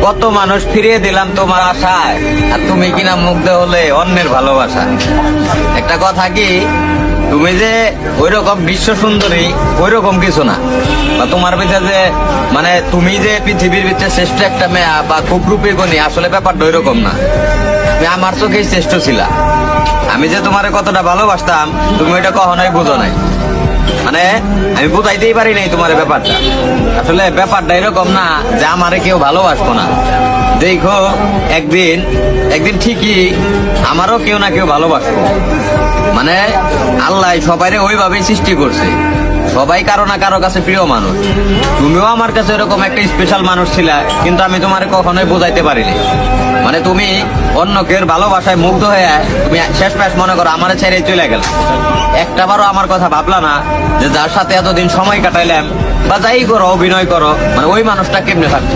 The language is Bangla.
কত মানুষ ফিরিয়ে দিলাম তোমার আশায়, আর তুমি কিনা মুগ্ধ হলে অন্যের ভালোবাসা। একটা কথা কি, তুমি যে ওইরকম বিশ্ব সুন্দরী ওইরকম কিছু না, বা তোমার ভিতরে যে মানে তুমি যে পৃথিবীর ভিতরে শ্রেষ্ঠ একটা মেয়া বা খুব রূপে গণী, আসলে ব্যাপারটা ওইরকম না। তুমি আমার চোখেই শ্রেষ্ঠ ছিলা। আমি যে তোমারে কতটা ভালোবাসতাম তুমি ওইটা কখনোই বুঝো নাই। মানে আমি বুঝাইতেই পারি নাই তোমার ব্যাপারটা। আসলে ব্যাপারটা এরকম না যে আমারে কেউ ভালোবাসবো না। দেখো একদিন একদিন ঠিকই আমারও কেউ না কেউ ভালোবাসবো। মানে আল্লাহ সবাইরে ওইভাবেই সৃষ্টি করছে, সবাই কারো না কারো কাছে প্রিয় মানুষ। তুমিও আমার কাছে এরকম একটা স্পেশাল মানুষ ছিলা, কিন্তু আমি তোমারে কখনোই বোঝাইতে পারিনি। মানে তুমি অন্য কেউ ভালোবাসায় মুগ্ধ হয়ে তুমি শেষ প্যাস মনে করো আমারে ছেড়ে চলে গেল। একটাবারও আমার কথা ভাবলা না যে যার সাথে এতদিন সময় কাটাইলাম বা যাই করো অভিনয় করো, মানে ওই মানুষটা কেমনে থাকতো।